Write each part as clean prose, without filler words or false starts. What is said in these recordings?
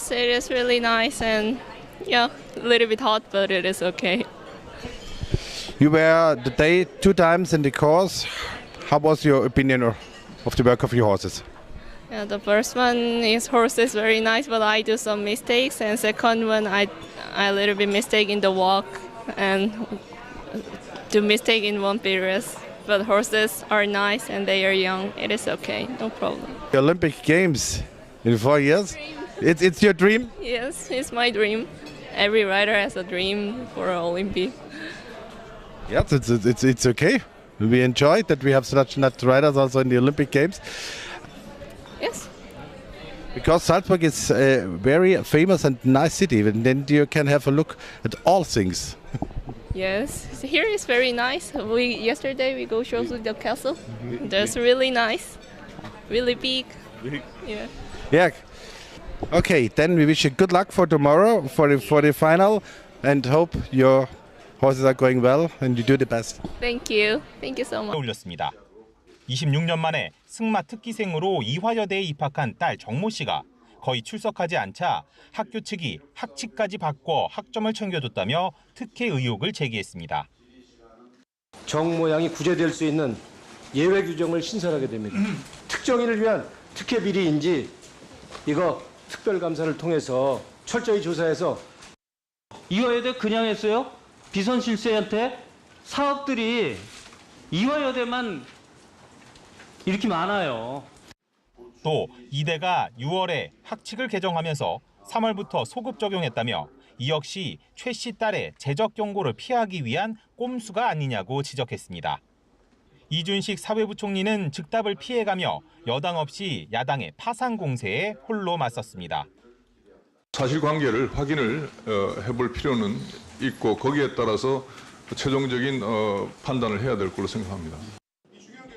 Yes, it is really nice and yeah, a little bit hot, but it is okay. You were the day 2 times in the course. How was your opinion of the work of your horses? Yeah, the first one is horse is very nice, but I do some mistakes, and second one I a little bit mistake in the walk and do mistake in one period. But horses are nice and they are young. It is okay, no problem. The Olympic Games in 4 years. It's your dream? Yes, it's my dream. Every rider has a dream for an Olympic. Yes, it's okay. We enjoyed that we have such nice riders also in the Olympic Games. Yes. Because Salzburg is a very famous and nice city, and then you can have a look at all things. Yes, here is very nice. Yesterday we go show to the castle. That's really nice, really big. Yeah. Yeah. Okay, then we wish you good luck for tomorrow for the final, and hope your horses are going well and you do the best. Thank you so much. 올렸습니다. 26년 만에 승마 특기생으로 이화여대에 입학한 딸 정모 씨가 거의 출석하지 않자 학교 측이 학칙까지 바꿔 학점을 챙겨줬다며 특혜 의혹을 제기했습니다. 정모양이 구제될 수 있는 예외 규정을 신설하게 됩니다. 특정인을 위한 특혜 비리인지 이거 특별감사를 통해서 철저히 조사해서 이화여대 그냥 했어요? 비선 실세한테 사업들이 이화여대만 이렇게 많아요. 또 이대가 6월에 학칙을 개정하면서 3월부터 소급 적용했다며 이 역시 최 씨 딸의 재적 경고를 피하기 위한 꼼수가 아니냐고 지적했습니다. 이준식 사회부총리는 즉답을 피해가며 여당 없이 야당의 파상 공세에 홀로 맞섰습니다. 사실관계를 확인을 해볼 필요는 있고 거기에 따라서 최종적인 판단을 해야 될 걸로 생각합니다.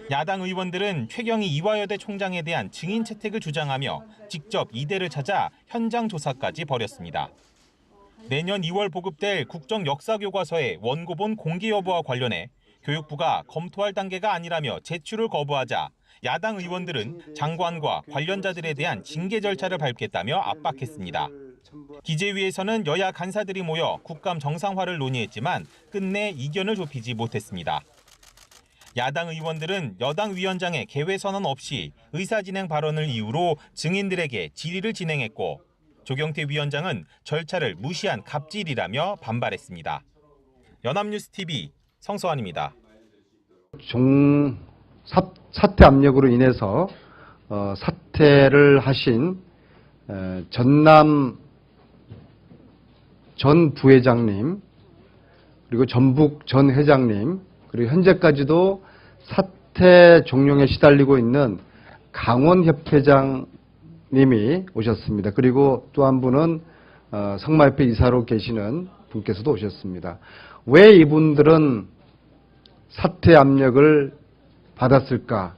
야당 의원들은 최경희 이화여대 총장에 대한 증인 채택을 주장하며 직접 이대를 찾아 현장 조사까지 벌였습니다. 내년 2월 보급될 국정역사교과서의 원고본 공개 여부와 관련해 교육부가 검토할 단계가 아니라며 제출을 거부하자 야당 의원들은 장관과 관련자들에 대한 징계 절차를 밟겠다며 압박했습니다. 기재위에서는 여야 간사들이 모여 국감 정상화를 논의했지만 끝내 이견을 좁히지 못했습니다. 야당 의원들은 여당 위원장의 개회 선언 없이 의사진행 발언을 이유로 증인들에게 질의를 진행했고 조경태 위원장은 절차를 무시한 갑질이라며 반발했습니다. 연합뉴스TV 성서환입니다. 사퇴 압력으로 인해서 사퇴를 하신 전남 전 부회장님, 그리고 전북 전 회장님, 그리고 현재까지도 사퇴 종용에 시달리고 있는 강원협회장님이 오셨습니다. 그리고 또 한 분은 성마협회 이사로 계시는 분께서도 오셨습니다. 왜 이분들은 사퇴 압력을 받았을까?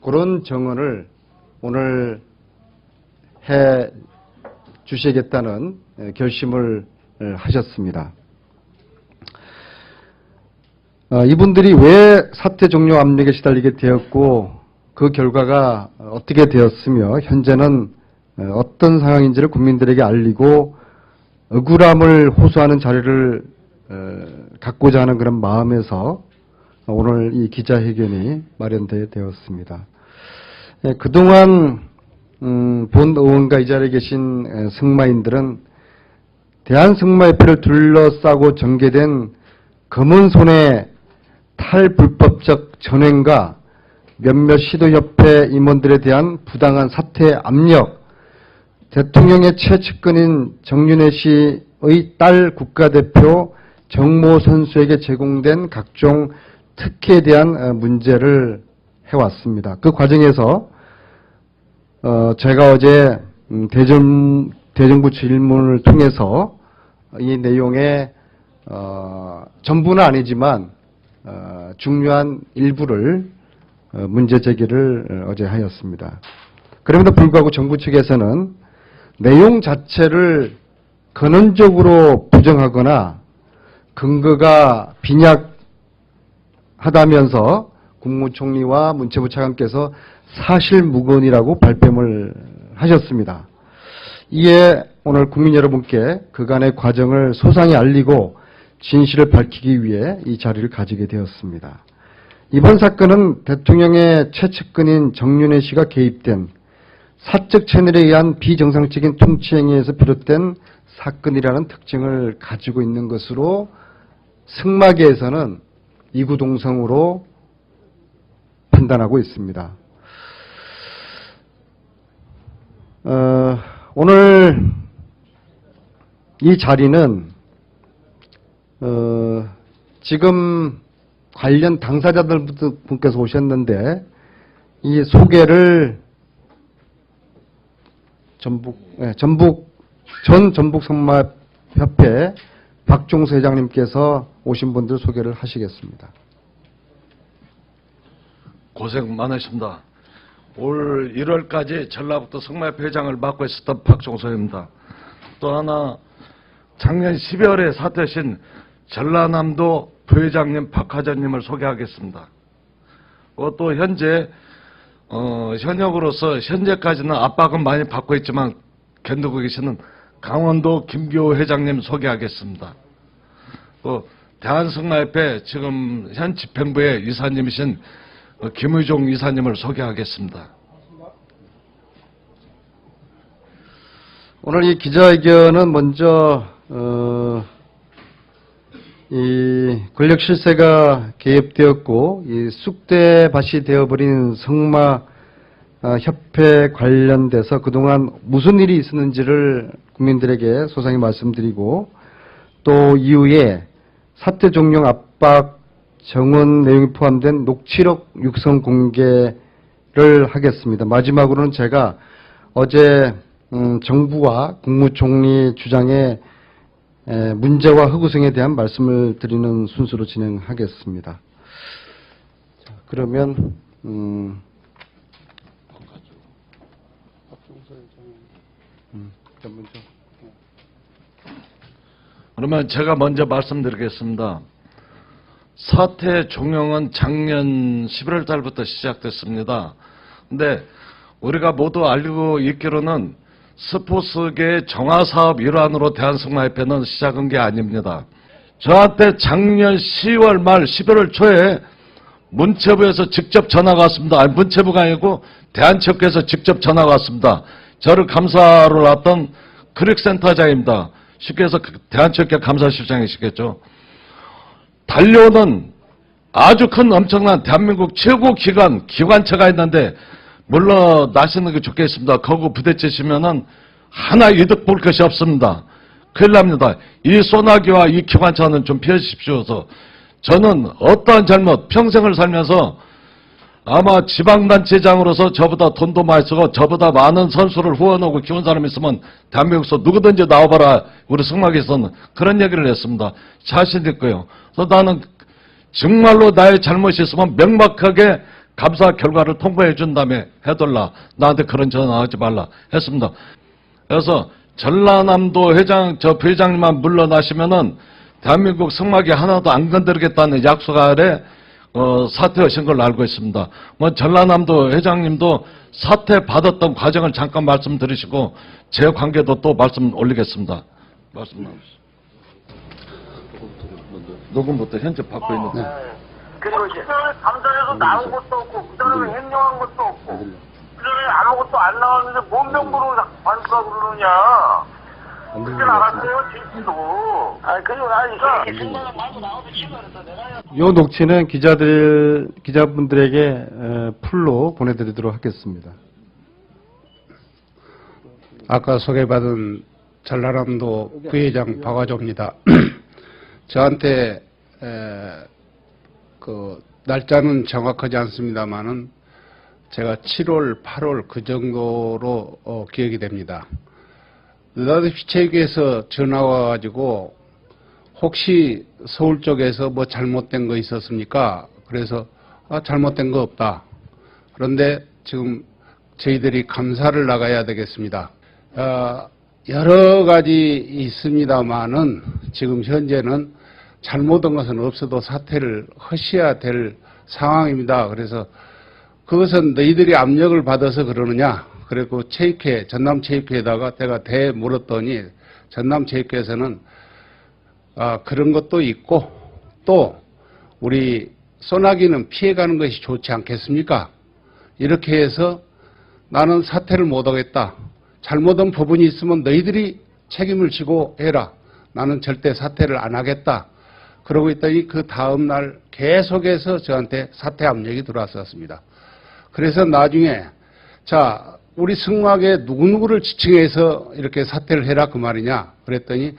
그런 정언을 오늘 해 주시겠다는 결심을 하셨습니다. 이분들이 왜 사퇴 종료 압력에 시달리게 되었고 그 결과가 어떻게 되었으며 현재는 어떤 상황인지를 국민들에게 알리고 억울함을 호소하는 자료를 갖고자 하는 그런 마음에서 오늘 이 기자회견이 마련되었습니다. 그동안 본 의원과 이 자리에 계신 승마인들은 대한승마협회를 둘러싸고 전개된 검은 손의 탈불법적 전횡과 몇몇 시도협회 임원들에 대한 부당한 사퇴 압력, 대통령의 최측근인 정윤회 씨의 딸 국가대표 정모 선수에게 제공된 각종 특혜에 대한 문제를 해왔습니다. 그 과정에서 제가 어제 대정부 질문을 통해서 이 내용의 전부는 아니지만 중요한 일부를 문제 제기를 어제 하였습니다. 그럼에도 불구하고 정부 측에서는 내용 자체를 근원적으로 부정하거나 근거가 빈약하다면서 국무총리와 문체부 차관께서 사실무근이라고 발뺌을 하셨습니다. 이에 오늘 국민 여러분께 그간의 과정을 소상히 알리고 진실을 밝히기 위해 이 자리를 가지게 되었습니다. 이번 사건은 대통령의 최측근인 정윤회 씨가 개입된 사적 채널에 의한 비정상적인 통치행위에서 비롯된 사건이라는 특징을 가지고 있는 것으로 승마계에서는 이구동성으로 판단하고 있습니다. 오늘 이 자리는 지금 관련 당사자들 분께서 오셨는데 이 소개를 전 전북성마협회 박종수 회장님께서 오신 분들 소개를 하시겠습니다. 고생 많으십니다. 올 1월까지 전라북도 성마협회 회장을 맡고 있었던 박종서입니다. 또 하나 작년 12월에 사퇴하신 전라남도 부회장님 박하전님을 소개하겠습니다. 또 현재 현역으로서 현재까지는 압박은 많이 받고 있지만 견디고 계시는 강원도 김교우 회장님 소개하겠습니다. 또 대한성마협회 지금 현 집행부의 이사님이신 김의종 이사님을 소개하겠습니다. 오늘 이 기자회견은 먼저 이 권력 실세가 개입되었고 이 쑥대밭이 되어버린 성마 협회 관련돼서 그동안 무슨 일이 있었는지를 국민들에게 소상히 말씀드리고 또 이후에 사퇴 종용 압박 정원 내용이 포함된 녹취록 육성 공개를 하겠습니다. 마지막으로는 제가 어제 정부와 국무총리 주장의 문제와 흑우성에 대한 말씀을 드리는 순서로 진행하겠습니다. 자, 그러면 그러면 제가 먼저 말씀드리겠습니다. 사퇴 종용은 작년 11월 달부터 시작됐습니다. 근데 우리가 모두 알고 있기로는 스포츠계의 정화사업 일환으로 대한성마협회는 시작한 게 아닙니다. 저한테 작년 10월 말 11월 초에 문체부에서 직접 전화가 왔습니다. 아니, 문체부가 아니고 대한체육회에서 직접 전화가 왔습니다. 저를 감사로 왔던 크릭센터장입니다. 쉽게 해서 대한체육회 감사실장이시겠죠. 달려오는 아주 큰 엄청난 대한민국 최고 기관차가 있는데 물러나시는 게 좋겠습니다. 거기 부딪히시면은 하나 이득 볼 것이 없습니다. 큰일 납니다. 이 소나기와 이 기관차는 좀 피하십시오. 저는 어떠한 잘못 평생을 살면서 아마 지방단체장으로서 저보다 돈도 많이 쓰고 저보다 많은 선수를 후원하고 키운 사람이 있으면 대한민국에서 누구든지 나와봐라. 우리 승마계에서는 그런 얘기를 했습니다. 자신 있고요. 그래서 나는 정말로 나의 잘못이 있으면 명확하게 감사 결과를 통보해 준 다음에 해달라. 나한테 그런 전화하지 말라 했습니다. 그래서 전라남도 저 부회장님만 물러나시면은 대한민국 승마계 하나도 안 건드리겠다는 약속 아래 사퇴하신 걸로 알고 있습니다. 전라남도 회장님도 사퇴 받았던 과정을 잠깐 말씀드리시고 제 관계도 또 말씀 올리겠습니다. 말씀 나오시죠. 녹음부터 현재 받고 있는. 네. 그리고 이제 감사에서 나온 것도 없고 그 사람이 횡령한 것도 없고 그 사람이 아무것도 안 나왔는데 뭔 명부로 반수라 그러느냐. 그때 알았어요, 제이씨도. 그리고 이렇게 생각을 많이 나오도 치고 그랬다. 내가 요 녹취는 기자분들에게 풀로 보내드리도록 하겠습니다. 아까 소개받은 전라남도 부회장 박화조입니다. 저한테 그 날짜는 정확하지 않습니다만은 제가 7월, 8월 그 정도로 기억이 됩니다. 느닷없이 체육에서 전화 와가지고 혹시 서울 쪽에서 뭐 잘못된 거 있었습니까? 그래서 잘못된 거 없다. 그런데 지금 저희들이 감사를 나가야 되겠습니다. 여러 가지 있습니다만은 지금 현재는 잘못한 것은 없어도 사퇴를 하셔야 될 상황입니다. 그래서 그것은 너희들이 압력을 받아서 그러느냐? 그리고 체육회, 전남체육회에다가 내가 대 물었더니 전남체육회에서는 그런 것도 있고 또 우리 소나기는 피해가는 것이 좋지 않겠습니까? 이렇게 해서 나는 사퇴를 못하겠다. 잘못한 부분이 있으면 너희들이 책임을 지고 해라. 나는 절대 사퇴를 안 하겠다. 그러고 있더니 그 다음날 계속해서 저한테 사퇴 압력이 들어왔었습니다. 그래서 나중에 자 우리 승마계 누구누구를 지칭해서 이렇게 사퇴를 해라 그 말이냐 그랬더니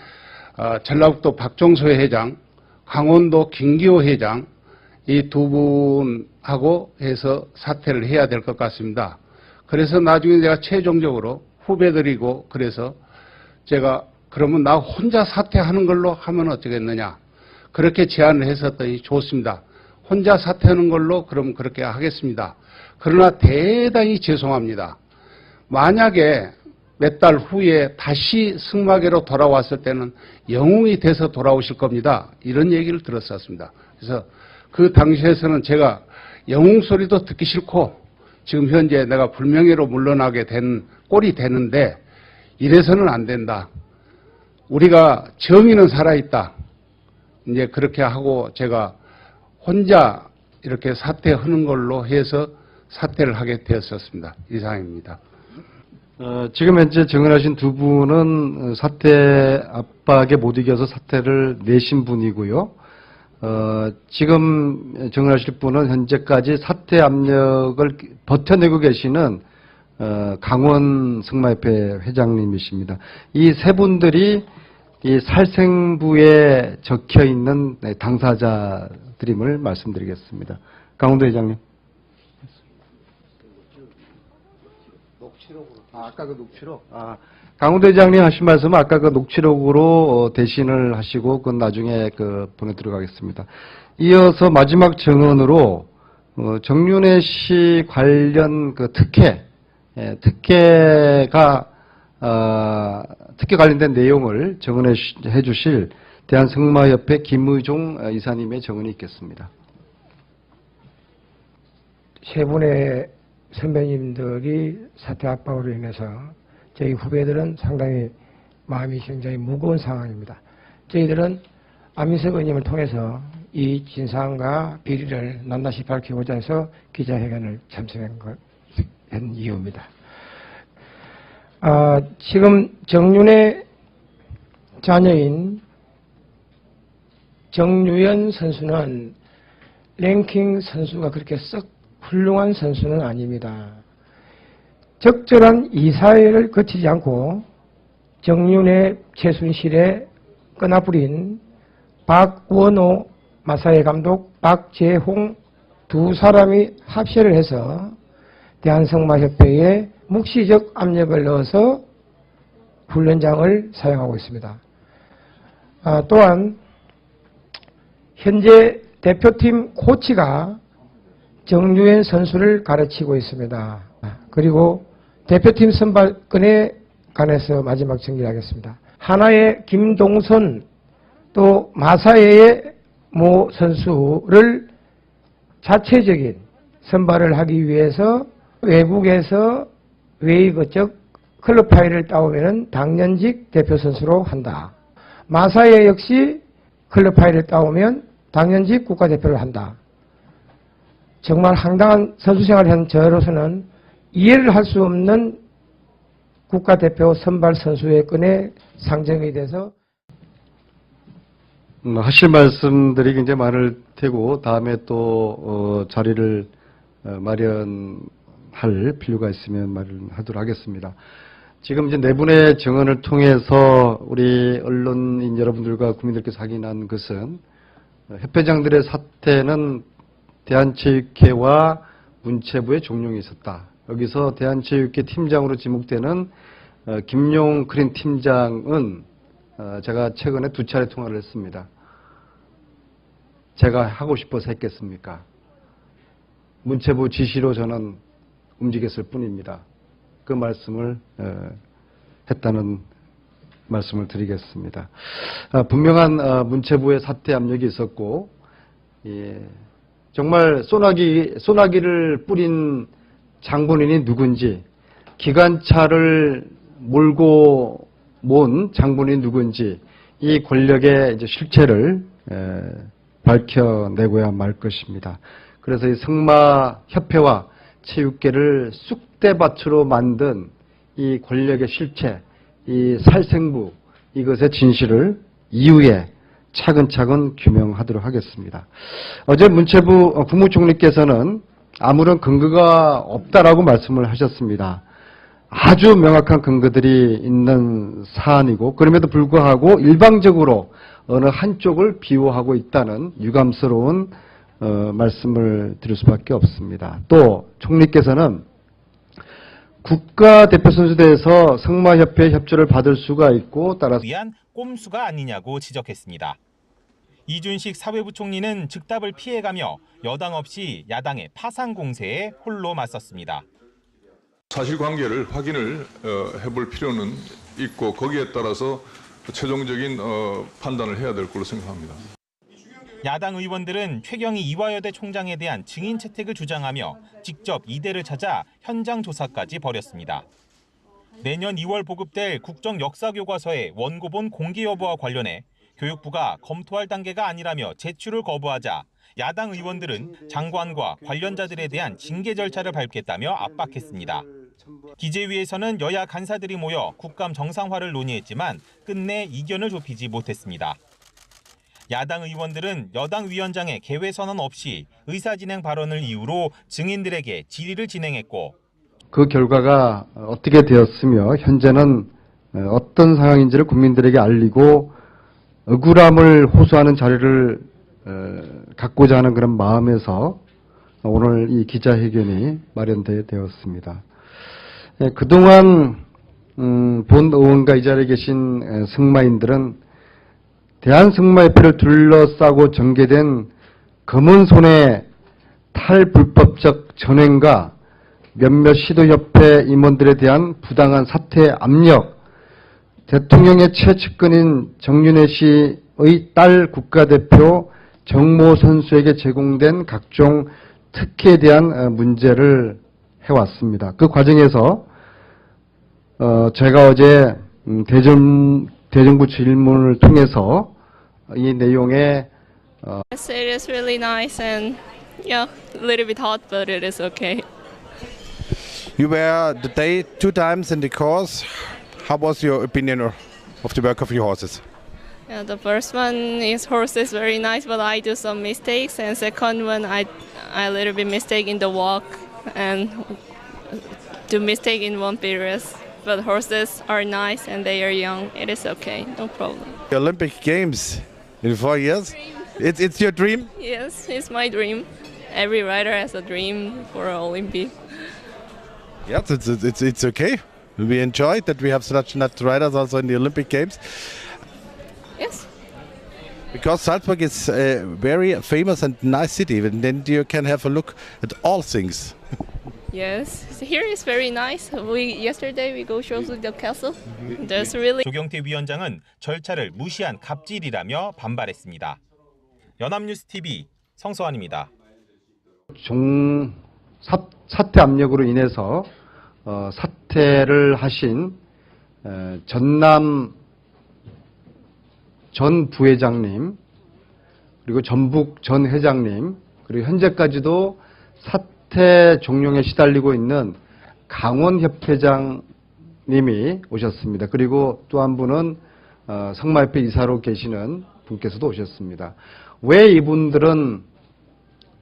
전라북도 박종소 회장, 강원도 김기호 회장 이 두 분하고 해서 사퇴를 해야 될 것 같습니다. 그래서 나중에 제가 최종적으로 후배들이고 그래서 제가 그러면 나 혼자 사퇴하는 걸로 하면 어쩌겠느냐 그렇게 제안을 했었더니 좋습니다. 혼자 사퇴하는 걸로 그럼 그렇게 하겠습니다. 그러나 대단히 죄송합니다. 만약에 몇 달 후에 다시 승마계로 돌아왔을 때는 영웅이 돼서 돌아오실 겁니다. 이런 얘기를 들었었습니다. 그래서 그 당시에서는 제가 영웅 소리도 듣기 싫고 지금 현재 내가 불명예로 물러나게 된 꼴이 되는데 이래서는 안 된다. 우리가 정의는 살아있다. 이제 그렇게 하고 제가 혼자 이렇게 사퇴하는 걸로 해서 사퇴를 하게 되었었습니다. 이상입니다. 지금 현재 증언하신 두 분은 사퇴 압박에 못 이겨서 사퇴를 내신 분이고요. 지금 증언하실 분은 현재까지 사퇴 압력을 버텨내고 계시는 강원 승마협회 회장님이십니다. 이 세 분들이 이 살생부에 적혀 있는 당사자들임을 말씀드리겠습니다. 강원도 회장님. 아까 그 녹취록. 강원도 회장님 하신 말씀은 아까 그 녹취록으로 대신을 하시고 그건 나중에 보내드리겠습니다. 이어서 마지막 증언으로 정윤회 씨 관련 특혜 관련된 내용을 증언해 주실 대한승마협회 김의종 이사님의 증언이 있겠습니다. 세 분의 선배님들이 사퇴 압박으로 인해서 저희 후배들은 상당히 마음이 굉장히 무거운 상황입니다. 저희들은 안민석 의원님을 통해서 이 진상과 비리를 낱낱이 밝히고자 해서 기자회견을 참석한 이유입니다. 지금 정윤의 자녀인 정유연 선수는 랭킹 선수가 그렇게 썩 훌륭한 선수는 아닙니다. 적절한 이사회를 거치지 않고 정윤의 최순실에 끄나뿌린 박원호 마사회 감독, 박재홍 두 사람이 합세를 해서 대한승마협회에 묵시적 압력을 넣어서 훈련장을 사용하고 있습니다. 또한 현재 대표팀 코치가 정유현 선수를 가르치고 있습니다. 그리고 대표팀 선발권에 관해서 마지막 정리하겠습니다. 하나의 김동선 또 마사회의 모 선수를 자체적인 선발을 하기 위해서 외국에서 웨이그 클럽 파일을 따오면 당연직 대표 선수로 한다. 마사회 역시 클럽 파일을 따오면 당연직 국가대표를 한다. 정말 황당한 선수 생활을 한 저로서는 이해를 할 수 없는 국가대표 선발 선수의 끈에 상정이 돼서 하실 말씀들이 굉장히 많을 테고 다음에 또 자리를 마련할 필요가 있으면 마련하도록 하겠습니다. 지금 이제 네 분의 증언을 통해서 우리 언론인 여러분들과 국민들께서 확인한 것은 협회장들의 사퇴는 대한체육회와 문체부의 종용이 있었다. 여기서 대한체육회 팀장으로 지목되는 김용 크린 팀장은 제가 최근에 2차례 통화를 했습니다. 제가 하고 싶어서 했겠습니까? 문체부 지시로 저는 움직였을 뿐입니다. 그 말씀을 했다는 말씀을 드리겠습니다. 분명한 문체부의 사퇴 압력이 있었고 정말 소나기를 뿌린 장본인이 누군지 기관차를 몰고 모은 장본인이 누구인지 이 권력의 이제 실체를 밝혀내고야 말 것입니다. 그래서 이 승마협회와 체육계를 쑥대밭으로 만든 이 권력의 실체, 이 살생부, 이것의 진실을 이후에 차근차근 규명하도록 하겠습니다. 어제 문체부 국무총리께서는 아무런 근거가 없다라고 말씀을 하셨습니다. 아주 명확한 근거들이 있는 사안이고 그럼에도 불구하고 일방적으로 어느 한쪽을 비호하고 있다는 유감스러운 말씀을 드릴 수밖에 없습니다. 또 총리께서는 국가대표선수대에서 승마협회 협조를 받을 수가 있고 따라서 위한 꼼수가 아니냐고 지적했습니다. 이준식 사회부 총리는 즉답을 피해가며 여당 없이 야당의 파상 공세에 홀로 맞섰습니다. 사실관계를 확인을 해볼 필요는 있고 거기에 따라서 최종적인 판단을 해야 될 걸로 생각합니다. 야당 의원들은 최경희 이화여대 총장에 대한 증인 채택을 주장하며 직접 이대를 찾아 현장 조사까지 벌였습니다. 내년 2월 보급될 국정역사교과서의 원고본 공개 여부와 관련해 교육부가 검토할 단계가 아니라며 제출을 거부하자 야당 의원들은 장관과 관련자들에 대한 징계 절차를 밟겠다며 압박했습니다. 기재위에서는 여야 간사들이 모여 국감 정상화를 논의했지만 끝내 이견을 좁히지 못했습니다. 야당 의원들은 여당 위원장의 개회 선언 없이 의사진행 발언을 이유로 증인들에게 질의를 진행했고 그 결과가 어떻게 되었으며 현재는 어떤 상황인지를 국민들에게 알리고 억울함을 호소하는 자리를 갖고자 하는 그런 마음에서 오늘 이 기자회견이 마련되었습니다. 그동안 본 의원과 이 자리에 계신 승마인들은 대한승마협회를 둘러싸고 전개된 검은 손의 탈불법적 전횡과 몇몇 시도협회 임원들에 대한 부당한 사퇴 압력, 대통령의 최측근인 정윤회 씨의 딸 국가대표 정모 선수에게 제공된 각종 특혜에 대한 문제를 해왔습니다. 그 과정에서 제가 어제 대정부 질문을 통해서 이 내용에 Yes, it is really nice and yeah, a little bit hot, but it is okay. You were today 2 times in the course. How was your opinion of the work of your horses? Yeah, the first one is horse is very nice, but I do some mistakes, and second one I a little bit mistake in the walk and do mistake in one period. But horses are nice and they are young. It is okay, no problem. The Olympic Games in 4 years. It's your dream? Yes, it's my dream. Every rider has a dream for an Olympic. Yes, it's okay. We enjoyed that we have such riders also in the Olympic Games. Yes. Because Salzburg is a very famous and nice city, and then you can have a look at all things. Yes, here is very nice. Yesterday we go show the castle. There's really. 조경태 위원장은 절차를 무시한 갑질이라며 반발했습니다. 연합뉴스 TV 성서환입니다. 사퇴 압력으로 인해서 사퇴를 하신 전남 전 부회장님, 그리고 전북 전 회장님, 그리고 현재까지도 사퇴 종용에 시달리고 있는 강원 협회장님이 오셨습니다. 그리고 또 한 분은 승마협회 이사로 계시는 분께서도 오셨습니다. 왜 이분들은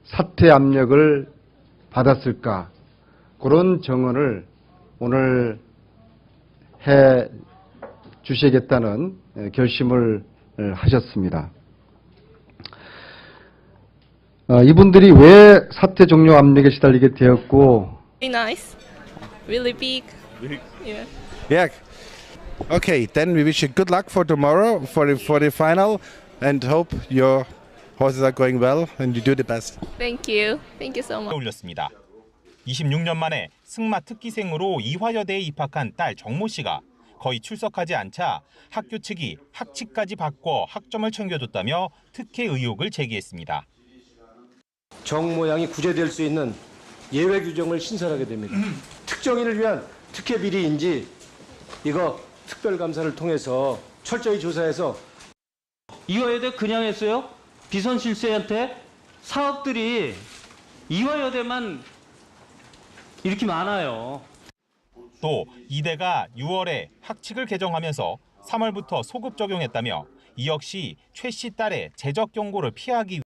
사퇴 압력을 받았을까? 그런 정언을 오늘 해 주시겠다는 결심을 하셨습니다. 이분들이 왜 사퇴 종료 압력에 시달리게 되었고? Really nice, really big. Yeah. Yeah. Okay, then we wish you good luck for tomorrow for the final, and hope your horses are going well and you do the best. Thank you so much. 올렸습니다. 26년 만에 승마 특기생으로 이화여대에 입학한 딸 정모 씨가 거의 출석하지 않자 학교 측이 학칙까지 바꿔 학점을 챙겨줬다며 특혜 의혹을 제기했습니다. 정 모양이 구제될 수 있는 예외 규정을 신설하게 됩니다. 특정인을 위한 특혜 비리인지 이거 특별감사를 통해서 철저히 조사해서 이화여대 그냥 했어요? 비선 실세한테 사업들이 이화여대만 이렇게 많아요. 또 이대가 6월에 학칙을 개정하면서 3월부터 소급 적용했다며 이 역시 최 씨 딸의 재적 경고를 피하기